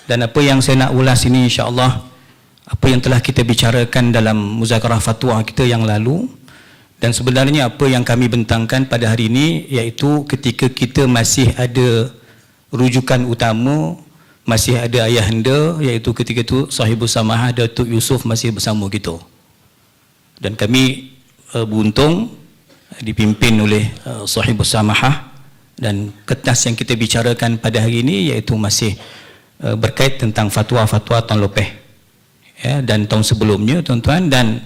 Dan apa yang saya nak ulas ini insya-Allah apa yang telah kita bicarakan dalam muzakarah fatwa kita yang lalu, dan sebenarnya apa yang kami bentangkan pada hari ini iaitu ketika kita masih ada rujukan utama, masih ada ayahanda, iaitu ketika itu Sahibus Samahah Datuk Yusof masih bersama kita. Dan kami beruntung dipimpin oleh Sahibus Samahah, dan kertas yang kita bicarakan pada hari ini iaitu masih berkait tentang fatwa-fatwa tahun lepas ya, dan tahun sebelumnya tuan-tuan. Dan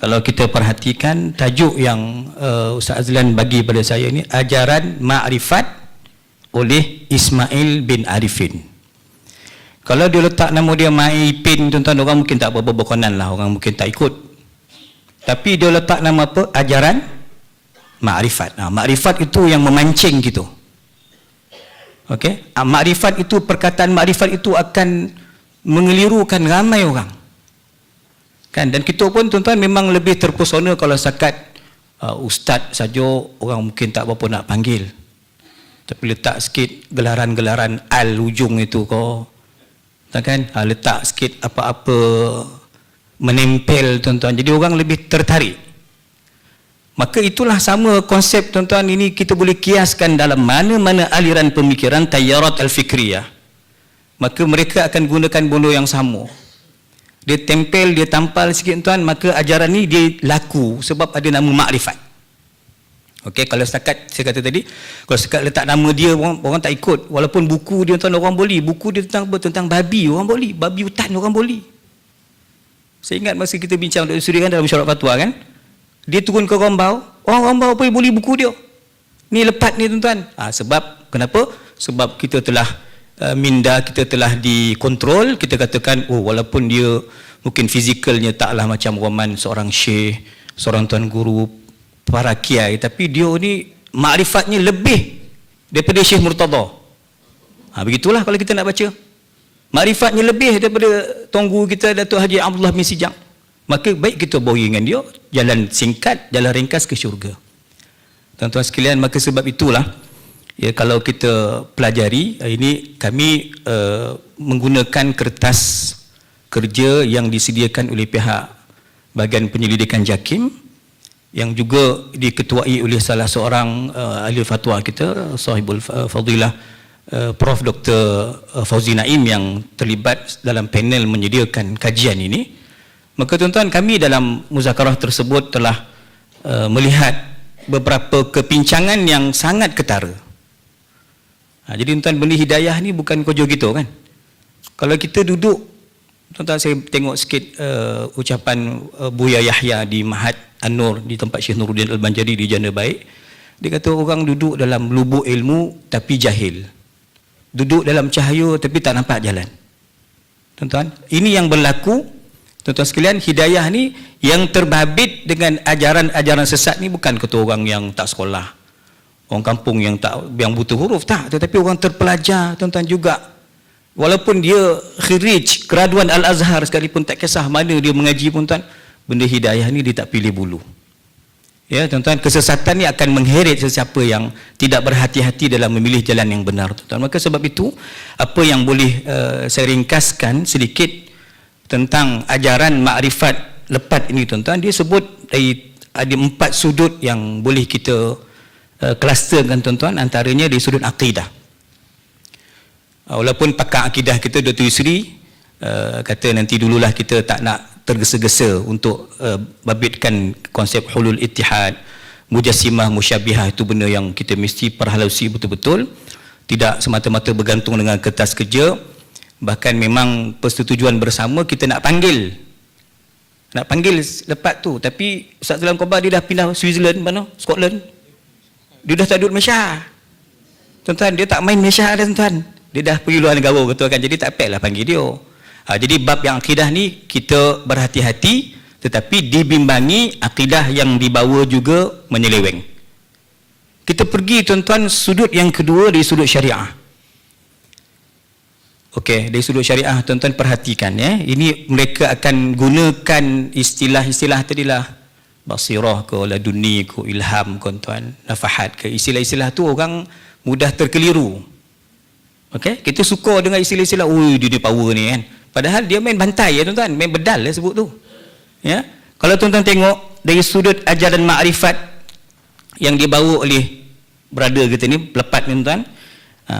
kalau kita perhatikan tajuk yang Ustaz Azlan bagi pada saya ini, ajaran ma'rifat oleh Ismail bin Arifin. Kalau dia letak nama dia Ma'ipin tuan-tuan, orang mungkin tak berkonan lah, orang mungkin tak ikut. Tapi dia letak nama apa? Ajaran ma'rifat. Nah, ma'rifat itu yang memancing gitu. Okey, makrifat itu, perkataan makrifat itu akan mengelirukan ramai orang. Kan, dan kita pun tuan-tuan memang lebih terpesona kalau setakat ustaz saja, orang mungkin tak berapa nak panggil. Tapi letak sikit gelaran-gelaran al ujung itu kau. Kan, letak sikit apa-apa menempel tuan-tuan. Jadi orang lebih tertarik. Maka itulah sama konsep tuan-tuan, ini kita boleh kiaskan dalam mana-mana aliran pemikiran tayarat al-fikriyah. Maka mereka akan gunakan benda yang sama. Dia tempel, dia tampal sikit tuan, maka ajaran ni dia laku sebab ada nama makrifat. Okey, kalau setakat saya kata tadi, kalau setakat letak nama dia orang tak ikut. Walaupun buku dia tuan orang boleh, buku dia tentang apa? Tentang babi orang boleh, babi hutan orang boleh. Saya ingat masa kita bincang Dr. Suri kan dalam syarat fatwa kan, dia turun ke Rombau, orang Rombau apa boleh buku dia. Ni lepat ni tuan-tuan. Sebab kenapa? Sebab kita telah minda kita telah dikontrol. Kita katakan, oh walaupun dia mungkin fizikalnya taklah macam Roman seorang syekh, seorang tuan guru, para kiai, tapi dia ni makrifatnya lebih daripada Syekh Murtada. Begitulah kalau kita nak baca. Makrifatnya lebih daripada tuan guru kita Datuk Haji Abdullah bin Sijang. Maka baik kita bawa dengan dia jalan singkat, jalan ringkas ke syurga. Tuan-tuan sekalian, maka sebab itulah ya, kalau kita pelajari ini, kami menggunakan kertas kerja yang disediakan oleh pihak bahagian penyelidikan JAKIM, yang juga diketuai oleh salah seorang ahli fatwa kita, Sahibul Fadilah Prof. Dr. Fauzi Naim, yang terlibat dalam panel menyediakan kajian ini. Maka tuan-tuan, kami dalam muzakarah tersebut telah melihat beberapa kepincangan yang sangat ketara. Jadi tuan-tuan, benda hidayah ni bukan kojo gitu kan. Kalau kita duduk, tuan-tuan, saya tengok sikit ucapan Buya Yahya di Mahat An-Nur di tempat Syekh Nuruddin Al-Banjari di Janda Baik. Dia kata orang duduk dalam lubuk ilmu tapi jahil. Duduk dalam cahaya tapi tak nampak jalan. Tuan-tuan, ini yang berlaku. Tuan-tuan sekalian, hidayah ni yang terbabit dengan ajaran-ajaran sesat ni bukan kata orang yang tak sekolah, orang kampung yang buta huruf, tak, tetapi orang terpelajar tuan-tuan juga. Walaupun dia khirij graduan Al-Azhar sekalipun, tak kisah mana dia mengaji pun tuan, benda hidayah ni dia tak pilih bulu. Ya tuan-tuan, kesesatan ni akan mengheret sesiapa yang tidak berhati-hati dalam memilih jalan yang benar tuan-tuan. Maka sebab itu, apa yang boleh saya ringkaskan sedikit tentang ajaran makrifat lepat ini tuan-tuan, dia sebut ada 4 sudut yang boleh kita klusterkan tuan-tuan. Antaranya di sudut akidah. Walaupun pakar akidah kita Dr. Yusri kata nanti dululah kita tak nak tergesa-gesa untuk babitkan konsep hulul ittihad, mujassimah, musyabihah, itu benda yang kita mesti perhalusi betul-betul, tidak semata-mata bergantung dengan kertas kerja. Bahkan memang persetujuan bersama kita nak panggil lepas tu, tapi Ustaz Zalam Kobar dia dah pindah Switzerland, mana? Scotland. Dia dah tak duduk Malaysia. Tuan-tuan, dia tak main Malaysia dah tuan-tuan. Dia dah pergi luar negara betul kan. Jadi tak payahlah panggil dia. Jadi bab yang akidah ni kita berhati-hati, tetapi dibimbangi akidah yang dibawa juga menyeleweng. Kita pergi tuan-tuan sudut yang kedua di sudut syariah. Okey, dari sudut syariah tuan-tuan perhatikan ya. Ini mereka akan gunakan istilah-istilah tadilah, basirah ke, laduni ke, ilham ke tuan, nafahat ke. Istilah-istilah tu orang mudah terkeliru. Okey, kita suka dengan istilah-istilah, oi dia ni power ni kan. Padahal dia main bantai ya tuan-tuan, main bedal lah sebut tu. Ya. Kalau tuan-tuan tengok dari sudut ajaran makrifat yang dibawa oleh brother kita ni, pelepat ni tuan-tuan,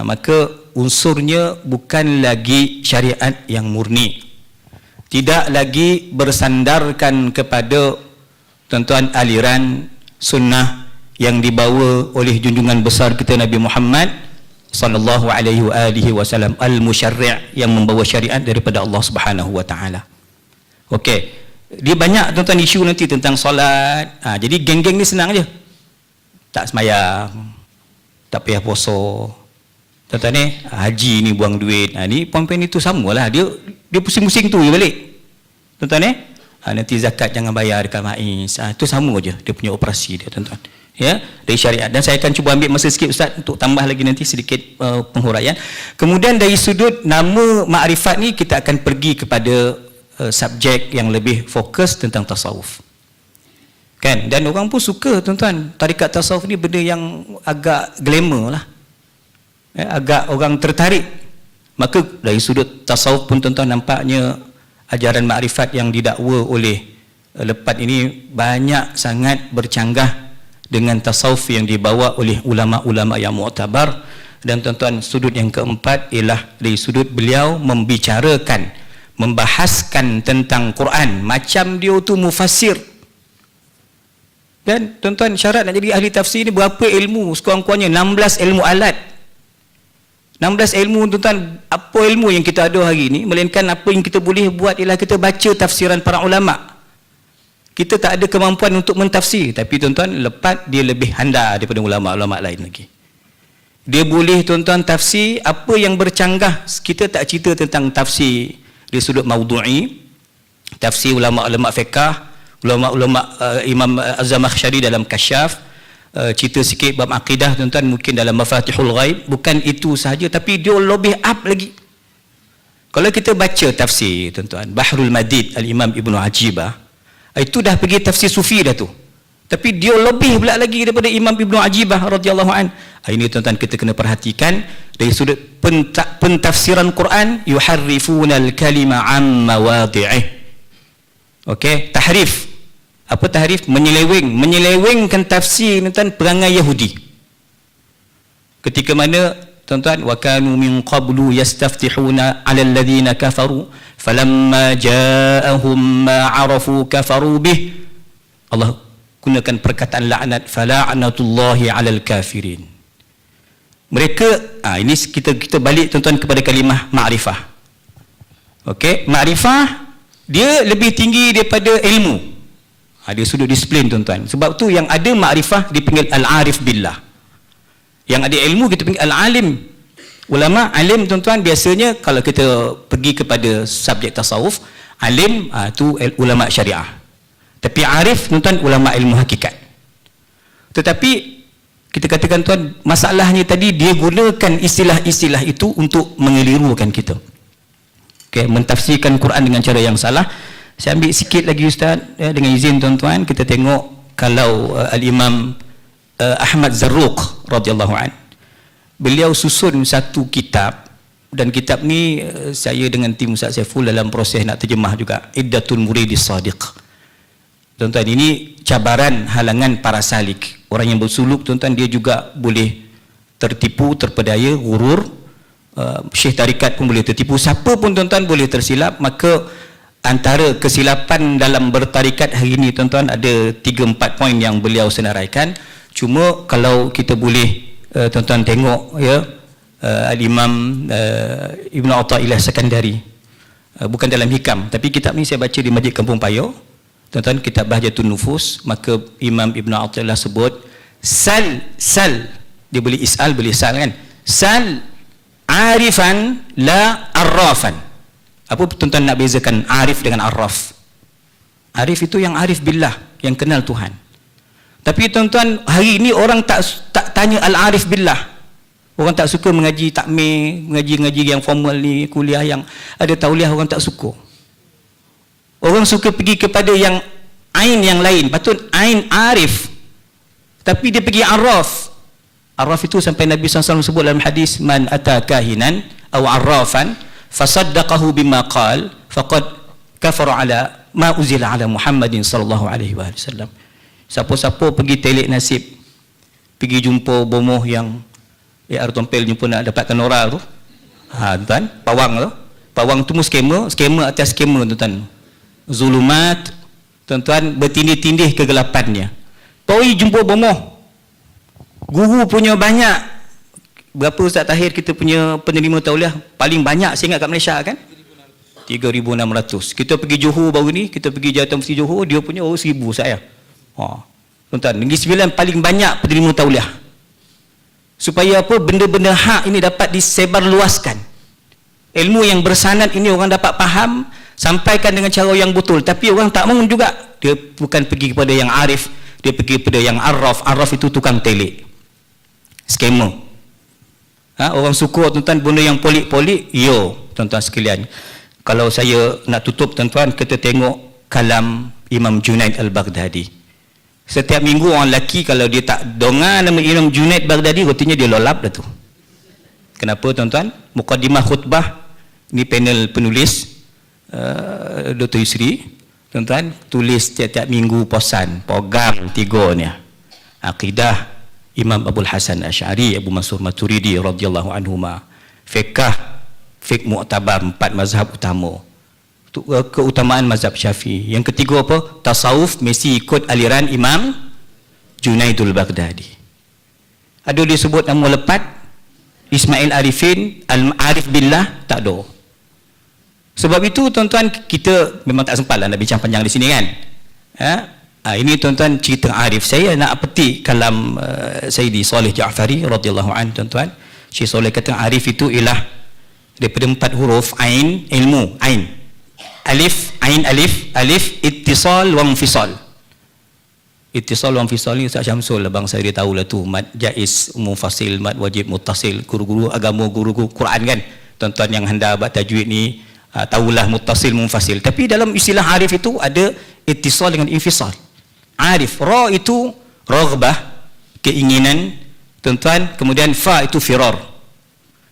maka unsurnya bukan lagi syariat yang murni. Tidak lagi bersandarkan kepada tuan-tuan aliran sunnah yang dibawa oleh junjungan besar kita Nabi Muhammad sallallahu alaihi wasallam, al-musyarri' yang membawa syariat daripada Allah Subhanahu wa taala. Okey. Dia banyak tuan-tuan isu nanti tentang solat. Jadi geng-geng ni senang je. Tak sembahyang, tak payah puasa. Tuan-tuan ni haji ni buang duit. Ni poin-poin itu samalah. Dia pusing-pusing tu je balik. Tuan-tuan ni nanti zakat jangan bayar dekat MAIS. Itu sama je dia punya operasi dia tuan-tuan. Ya, dari syariat. Dan saya akan cuba ambil masa sikit Ustaz untuk tambah lagi nanti sedikit penghuraian. Kemudian dari sudut nama makrifat ni kita akan pergi kepada subjek yang lebih fokus tentang tasawuf. Kan? Dan orang pun suka tuan-tuan, tarikat tasawuf ni benda yang agak glamour lah. Agak orang tertarik. Maka dari sudut tasawuf pun tuan-tuan nampaknya ajaran makrifat yang didakwa oleh lepat ini banyak sangat bercanggah dengan tasawuf yang dibawa oleh ulama-ulama yang mu'tabar. Dan tuan-tuan, sudut yang keempat ialah dari sudut beliau membicarakan, membahaskan tentang Quran macam dia tu mufassir. Dan tuan-tuan, syarat nak jadi ahli tafsir ni berapa ilmu? Sekurang-kurangnya 16 ilmu alat. 16 ilmu tuan-tuan. Apa ilmu yang kita ada hari ni, melainkan apa yang kita boleh buat ialah kita baca tafsiran para ulama. Kita tak ada kemampuan untuk mentafsir, tapi tuan-tuan, lepat dia lebih handal daripada ulama-ulama lain lagi. Dia boleh tuan-tuan tafsir apa yang bercanggah. Kita tak cerita tentang tafsir dari sudut maudhu'i, tafsir ulama-ulama fiqh, ulama-ulama Imam Az-Zamakhsyari dalam Kasyaf, cerita sikit bab akidah tuan-tuan mungkin dalam Mafatihul Ghaib. Bukan itu sahaja, tapi dia lebih up lagi. Kalau kita baca tafsir tuan-tuan, Bahrul Madid Al-Imam Ibnu Ajibah, itu dah pergi tafsir sufi dah tu. Tapi dia lebih pula lagi daripada Imam Ibnu Ajibah radhiyallahu an. Ini tuan-tuan kita kena perhatikan dari sudut pentafsiran Quran, yuharrifuna al-kalima an mawadhi'ih. Okey, tahrif. Apa tahrif? Menyelewengkan tafsir tuan-tuan perangai Yahudi. Ketika mana tuan-tuan, wa kanu min qablu yastaftihuna 'alal ladzina kafaru falamma ja'ahum ma 'arafu kafaru bih. Allah gunakan perkataan laknat, fala'natullahi 'alal kafirin. Mereka ini kita balik tuan-tuan kepada kalimah ma'rifah. Okey, ma'rifah dia lebih tinggi daripada ilmu. Dia sudut disiplin tuan-tuan. Sebab tu yang ada ma'rifah dipanggil al-arif billah. Yang ada ilmu kita panggil al-alim. Ulama alim tuan-tuan biasanya kalau kita pergi kepada subjek tasawuf, alim tu ulama syariah. Tapi arif tuan-tuan ulama ilmu hakikat. Tetapi kita katakan tuan, masalahnya tadi dia gunakan istilah-istilah itu untuk mengelirukan kita. Okey, mentafsirkan Quran dengan cara yang salah. Saya ambil sikit lagi Ustaz dengan izin tuan-tuan, kita tengok kalau al-Imam Ahmad Zarruq radhiyallahu an, beliau susun satu kitab, dan kitab ni saya dengan tim Ustaz Saiful dalam proses nak terjemah juga, Iddatul Muridis Sadiq. Tuan-tuan, ini cabaran halangan para salik. Orang yang bersuluk tuan-tuan, dia juga boleh tertipu, terpedaya, gurur. Syekh tarikat pun boleh tertipu, siapa pun tuan-tuan boleh tersilap. Maka antara kesilapan dalam bertarikat hari ini tuan-tuan ada 3-4 poin yang beliau senaraikan. Cuma kalau kita boleh tuan-tuan tengok ya, Al-Imam Ibn Athaillah Sekandari, bukan dalam hikam, tapi kitab ni saya baca di Masjid Kampung Payo tuan-tuan, kitab Bahjatun Nufus. Maka Imam Ibn Athaillah sebut sal, dia boleh is'al, boleh sal kan, sal arifan la arrafan. Apa tuan-tuan nak bezakan arif dengan arraf? Arif itu yang arif billah, yang kenal Tuhan. Tapi tuan-tuan, hari ini orang tak tanya al-arif billah. Orang tak suka mengaji takmir, mengaji yang formal ni, kuliah yang ada tauliah, orang tak suka. Orang suka pergi kepada yang ain yang lain. Patut ain arif, tapi dia pergi araf. Arraf itu sampai Nabi SAW sebut dalam hadis, man ata kahinan aw arrafan fasaddaqahu bima qal faqad kafara ala ma uzila ala Muhammadin sallallahu alaihi wasallam. Siapa-siapa pergi telik nasib, pergi jumpa bomoh yang air tompel jumpa nak dapatkan orang tu, tuan, pawang tu skema atas skema tuan, zulumat tuan, bertindih-tindih kegelapannya. Pergi jumpa bomoh, guru punya banyak. Berapa Ustaz Tahir kita punya penerima tauliah paling banyak saya ingat kat Malaysia kan? 3,600. Kita pergi Johor baru ni, kita pergi Jawatan Mufti Johor, dia punya 1,000 saya. Tuan-tuan, Negeri Sembilan paling banyak penerima tauliah. Supaya apa? Benda-benda hak ini dapat disebarluaskan. Ilmu yang bersanad ini orang dapat faham, sampaikan dengan cara yang betul. Tapi orang tak mahu juga. Dia bukan pergi kepada yang arif, dia pergi kepada yang arraf. Arraf itu tukang telik, skema. Orang suka tuan-tuan benda yang polik-polik. Tuan-tuan sekalian, kalau saya nak tutup tuan-tuan, kita tengok kalam Imam Junaid Al-Baghdadi. Setiap minggu orang lelaki kalau dia tak dengar nama Imam Junaid Baghdadi, artinya dia lolap dah tu. Kenapa tuan-tuan? Muqaddimah khutbah ni panel penulis Dr. Yusri tuan-tuan, tulis tiap-tiap minggu posan program 3 ni, akidah Imam Abul Hasan Asy'ari, Abu Mansur Maturidi radhiyallahu anhuma, fiqh mu'tabar 4 mazhab utama, keutamaan mazhab Syafi'i. Yang ketiga apa? Tasawuf mesti ikut aliran Imam Junaidul Baghdadi. Ada disebut nama lepat Ismail Arifin, Al-Arif Billah, tak ada. Sebab itu tuan-tuan, kita memang tak sempat lah nak bincang panjang di sini kan. Ini tuan-tuan cerita arif. Saya nak petik kalam Sayyidi Saleh Ja'fari radhiyallahu anhu tuan-tuan. Syekh Saleh kata arif itu ialah daripada 4 huruf ain, ilmu, ain. Alif, ain, alif, ittisal wa infisal. Ittisal wa infisal ni Ustaz Syamsul abang saya dia tahulah tu, mad jaiz, mufasil, mad wajib, muttasil. Guru-guru agama, guru-guru Quran kan. Tuan-tuan yang hendak buat tajwid ni tahulah muttasil, munfasil. Tapi dalam istilah arif itu ada ittisal dengan infisal. Arif, ra itu raghbah, keinginan tuan-tuan, kemudian fa itu firar.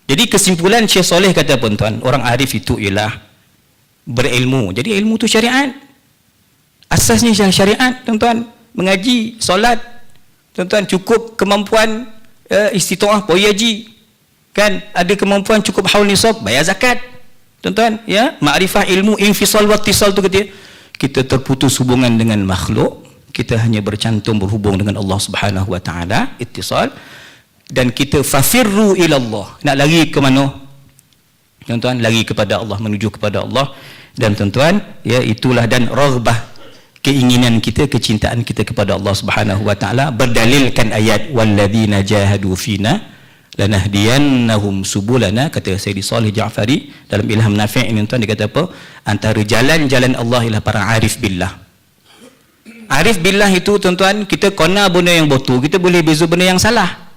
Jadi kesimpulan Syekh Saleh kata apa tuan? Orang arif itu ialah berilmu. Jadi ilmu itu syariat. Asasnya syariat tuan-tuan. Mengaji, solat tuan-tuan, cukup kemampuan istitaah, pergi haji kan, ada kemampuan cukup haul nisab, bayar zakat tuan-tuan, ya, makrifah, ilmu, infisal wa ittisal tu kita terputus hubungan dengan makhluk, kita hanya bercantum berhubung dengan Allah Subhanahu wa taala, ittisal, dan kita fafirru ila Allah, nak lari ke mana tuan-tuan? Lari kepada Allah, menuju kepada Allah. Dan tuan-tuan, ya, itulah dan raghbah, keinginan kita, kecintaan kita kepada Allah Subhanahu wa taala berdalilkan ayat walladzina jahadu fina lanahdiyannahum subulana, kata Sayyidi Saleh Ja'fari dalam Ilham Nafi' ini tuan, dia kata apa? Antara jalan-jalan Allah ialah para arif billah. Arif billah itu tuan-tuan, kita kena benda yang betul, kita boleh beza benda yang salah.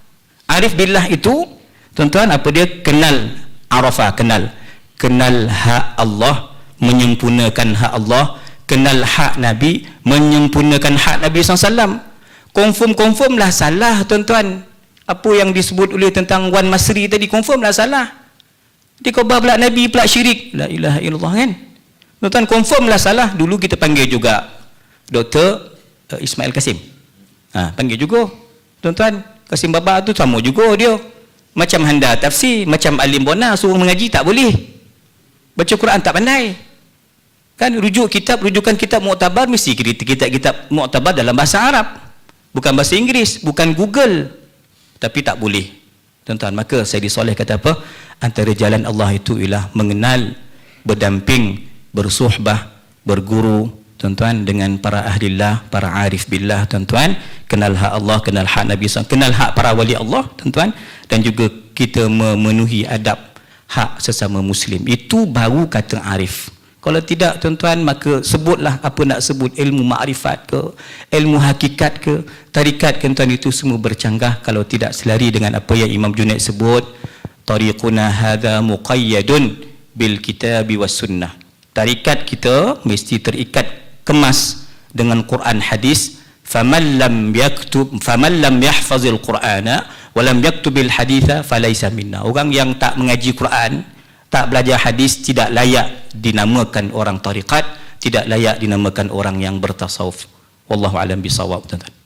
Arif billah itu tuan-tuan apa dia? Kenal arafah, kenal hak Allah, menyempurnakan hak Allah, kenal hak Nabi, menyempurnakan hak Nabi SAW. Confirm lah salah tuan-tuan. Apa yang disebut oleh tentang Wan Masri tadi, confirm lah salah. Dia khabar pula Nabi pula syirik, la ilaha illallah kan tuan-tuan, confirm lah salah. Dulu kita panggil juga Dr. Ismail Kasim, panggil juga tuan-tuan. Kasim Baba tu sama juga dia, macam handa tafsir, macam alim bona, suruh mengaji tak boleh, baca Quran tak pandai kan. Rujukan kitab muktabar mesti kitab muktabar dalam bahasa Arab, bukan bahasa Inggeris, bukan Google. Tapi tak boleh tuan-tuan. Maka Sayyidi Saleh kata apa? Antara jalan Allah itu ialah mengenal, berdamping, bersuhbah, berguru tuan-tuan dengan para ahlillah, para arif billah tuan-tuan. Kenal hak Allah, kenal hak Nabi SAW, kenal hak para wali Allah tuan-tuan, dan juga kita memenuhi adab hak sesama muslim. Itu baru kata arif. Kalau tidak tuan-tuan, maka sebutlah apa nak sebut, ilmu makrifat ke, ilmu hakikat ke, tarikat ke tuan, itu semua bercanggah kalau tidak selari dengan apa yang Imam Junaid sebut, tariquna hadha muqayyadun bil kitabi was sunnah. Tarikat kita mesti terikat, kemas dengan Quran hadis. Faman lam yahfazil Qur'ana walam yaktubil haditha falaisa minna. Orang yang tak mengaji Quran, tak belajar hadis, tidak layak dinamakan orang tariqat, tidak layak dinamakan orang yang bertasawuf. Wallahu alam bisawab, tuan-tuan.